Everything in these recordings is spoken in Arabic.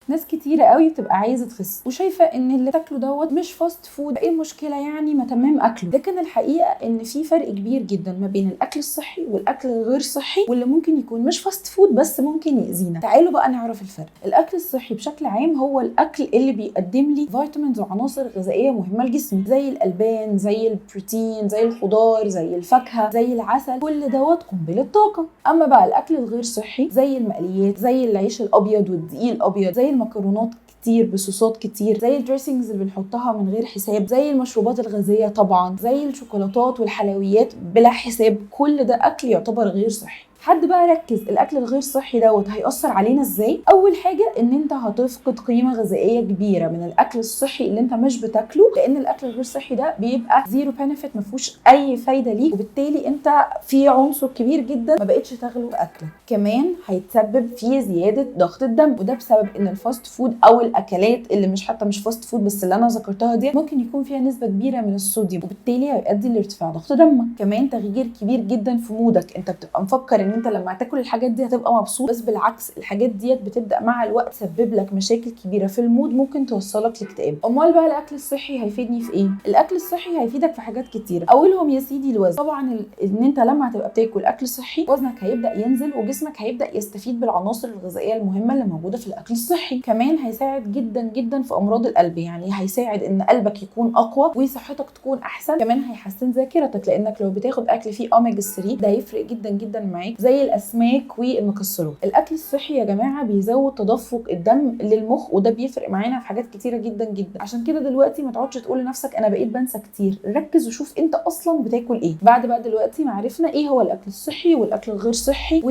ناس كتيره قوي بتبقى عايزه تخس وشايفه ان اللي تاكله دوت مش فاست فود، ايه المشكله يعني ما تمام اكله. لكن الحقيقه ان في فرق كبير جدا ما بين الاكل الصحي والاكل الغير صحي، واللي ممكن يكون مش فاست فود بس ممكن يأذينا. تعالوا بقى نعرف الفرق. الاكل الصحي بشكل عام هو الاكل اللي بيقدم لي فيتامينز وعناصر غذائيه مهمه لجسمي، زي الالبان، زي البروتين، زي الخضار، زي الفاكهه، زي العسل، كل دوت قنبله طاقه. اما بقى الاكل الغير صحي زي المقليات، زي العيش الابيض والدقيق الابيض، زي المكرونات كتير بصوصات كتير، زي الدريسنجز اللي بنحطها من غير حساب، زي المشروبات الغازيه طبعا، زي الشوكولاتات والحلويات بلا حساب، كل ده اكل يعتبر غير صحي. حد بقى ركز الاكل الغير صحي دوت هيأثر علينا ازاي؟ اول حاجه ان انت هتفقد قيمه غذائيه كبيره من الاكل الصحي اللي انت مش بتاكله، لان الاكل الغير صحي ده بيبقى زيرو بنفيت، ما فيهوش اي فايده ليك، وبالتالي انت في عنصر كبير جدا ما بقتش تاخده في اكلك. كمان هيتسبب في زياده ضغط الدم، وده بسبب ان الفاست فود او الاكلات اللي مش فاست فود بس اللي انا ذكرتها دي ممكن يكون فيها نسبه كبيره من الصوديوم، وبالتالي هيؤدي لارتفاع ضغط دمك. كمان تغيير كبير جدا في مودك، انت بتبقى مفكر ان انت لما هتاكل الحاجات دي هتبقى مبسوط، بس بالعكس الحاجات ديت بتبدا مع الوقت تسبب لك مشاكل كبيره في المود، ممكن توصلك لاكتئاب. امال بقى الاكل الصحي هيفيدني في ايه؟ الاكل الصحي هيفيدك في حاجات كتير، اولهم يا سيدي الوزن. طبعا ان انت لما هتبقى بتاكل اكل صحي وزنك هيبدا ينزل، وجسمك هيبدا يستفيد بالعناصر الغذائيه المهمه اللي موجوده في الاكل الصحي. كمان هيساعد جدا جدا في امراض القلب، يعني هيساعد ان قلبك يكون اقوى وصحتك تكون احسن. كمان هيحسن ذاكرتك، لانك لو بتاخد اكل فيه اوميجا 3 ده هيفرق جدا جدا معاك، زي الاسماك والمكسرات. الاكل الصحي يا جماعه بيزود تدفق الدم للمخ، وده بيفرق معانا في حاجات كتيره جدا جدا. عشان كده دلوقتي ما تقعدش تقول لنفسك انا بقيت بنسى كتير، ركز وشوف انت اصلا بتاكل ايه. بعد بقى دلوقتي ما عرفنا ايه هو الاكل الصحي والاكل الغير صحي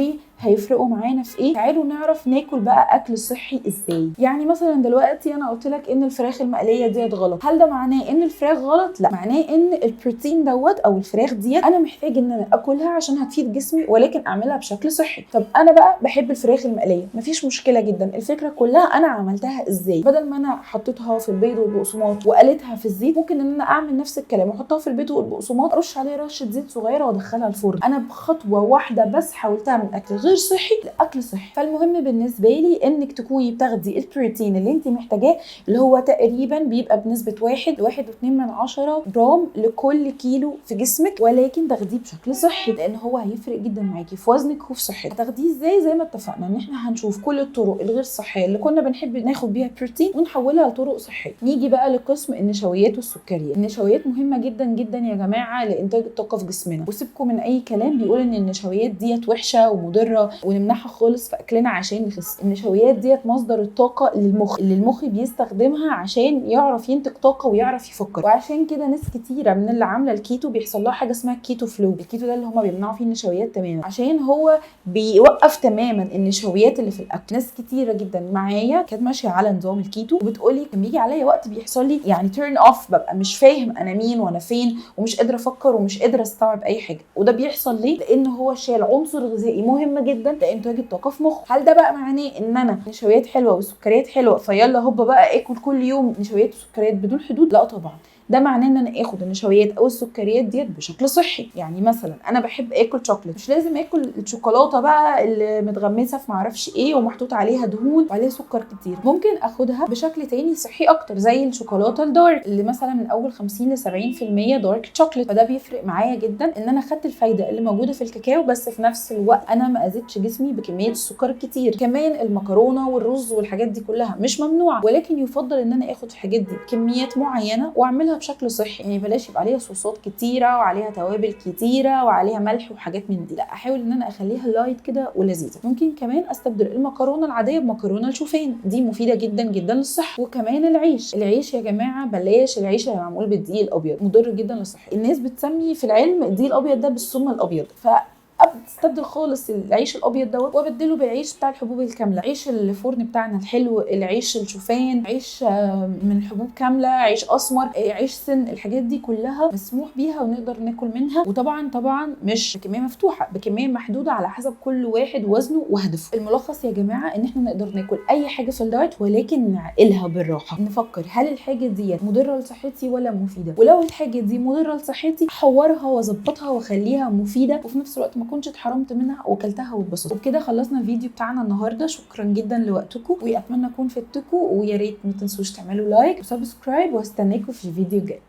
وهيفرقوا معانا في ايه، تعالوا نعرف ناكل بقى اكل صحي ازاي. يعني مثلا دلوقتي انا قلت لك ان الفراخ المقليه ديت غلط، هل ده معناه ان الفراخ غلط؟ لا، معناه ان البروتين دوت او الفراخ ديت انا محتاج ان انا اكلها عشان هتفيد جسمي، ولكن اعملها بشكل صحي. طب انا بقى بحب الفراخ المقليه، مفيش مشكله جدا، الفكره كلها انا عملتها ازاي. بدل ما انا حطيتها في البيض والبقسماط وقليتها في الزيت، ممكن ان انا اعمل نفس الكلام واحطها في البيض والبقسماط، ارش عليه رشه زيت صغيره وادخلها الفرن. انا بخطوه واحده بس حولتها من اكل غير صحي لاكل صحي. فالمهم بالنسبه لي انك تكوني بتاخدي البروتين اللي انت محتاجاه، اللي هو تقريبا بيبقى بنسبه 1 ل 1.2 جرام لكل كيلو في جسمك، ولكن تاخديه بشكل صحي، لان هو هيفرق جدا معاكي في وزنك وفي صحتك. هتاخديه ازاي؟ زي ما اتفقنا ان احنا هنشوف كل الطرق الغير صحيه اللي كنا بنحب ناخد بيها بروتين ونحولها لطرق صحيه. نيجي بقى لقسم النشويات والسكريات. النشويات مهمه جدا جدا يا جماعه لانتاج الطاقه في جسمنا، وسيبكم من اي كلام بيقول ان النشويات ديت وحشه ومضره ونمنعها خالص في اكلنا عشان نخس. النشويات ديت مصدر الطاقه للمخ، اللي المخ بيستخدمها عشان يعرف ينتج طاقه ويعرف يفكر. وعشان كده ناس كتيره من اللي عامله الكيتو بيحصل لها حاجه اسمها كيتو فلو. الكيتو ده اللي هم بيمنعوا فيه النشويات تماما، عشان هو بيوقف تماما النشويات اللي في الاكل. ناس كتيره جدا معايا كانت ماشيه على نظام الكيتو وبتقولي كان بيجي عليا وقت بيحصل لي يعني تيرن اوف، ببقى مش فاهم انا مين وانا فين، ومش قادره افكر ومش قادره استوعب اي حاجه. وده بيحصل ليه؟ لان هو شال عنصر غذائي مهم جدا لانتاج الطاقه في مخه. هل ده بقى معناه ان انا نشويات حلوه والسكريات حلوه فيلا هوبا بقى اكل كل يوم نشويات وسكريات بدون حدود؟ لا طبعا، ده معناه ان انا اخد النشويات او السكريات ديت بشكل صحي. يعني مثلا انا بحب اكل شوكليت، مش لازم اكل الشوكولاته بقى اللي متغمسه في معرفش ايه ومحطوط عليها دهون وعليها سكر كتير، ممكن اخدها بشكل تاني صحي اكتر، زي الشوكولاته الدارك اللي مثلا من اول 50 ل 70% دارك شوكليت. فده بيفرق معايا جدا ان انا خدت الفايده اللي موجوده في الكاكاو، بس في نفس الوقت انا ما اذيتش جسمي بكميه السكر الكتير. كمان المكرونه والرز والحاجات دي كلها مش ممنوعه، ولكن يفضل ان انا اخد الحاجات دي بكميات معينه واعملها بشكل صحي. يعني بلاش يبقى عليها صوصات كتيره وعليها توابل كتيره وعليها ملح وحاجات من دي، لا احاول ان انا اخليها لايت كده ولذيذه. ممكن كمان استبدل المكرونه العاديه بمكرونه الشوفان، دي مفيده جدا جدا للصحه. وكمان العيش يا جماعه بلاش العيش اللي معمول بالدقيق الابيض، مضر جدا للصحه. الناس بتسمي في العلم الدقيق الابيض ده بالسم الابيض، استبدل خالص العيش الابيض دوت وابدله بالعيش بتاع الحبوب الكامله، عيش الفرن بتاعنا الحلو، العيش الشوفان، عيش من حبوب كامله، عيش اسمر، عيش سن. الحاجات دي كلها مسموح بيها ونقدر ناكل منها، وطبعا مش بكميه مفتوحه، بكميه محدوده على حسب كل واحد وزنه وهدفه. الملخص يا جماعه ان احنا نقدر ناكل اي حاجه في الدايت، ولكن نعقلها بالراحه، نفكر هل الحاجه دي مضره لصحتي ولا مفيده، ولو الحاجه دي مضره لصحتي احورها واظبطها واخليها مفيده، وفي نفس الوقت ما كنتش اتحرمت منها وكلتها واتبسطت. وبكده خلصنا الفيديو بتاعنا النهارده. شكرا جدا لوقتكم، واتمنى اكون فدتكم، ويا ريت ما تنسوش تعملوا لايك وسبسكرايب، واستناكم في الفيديو الجاي.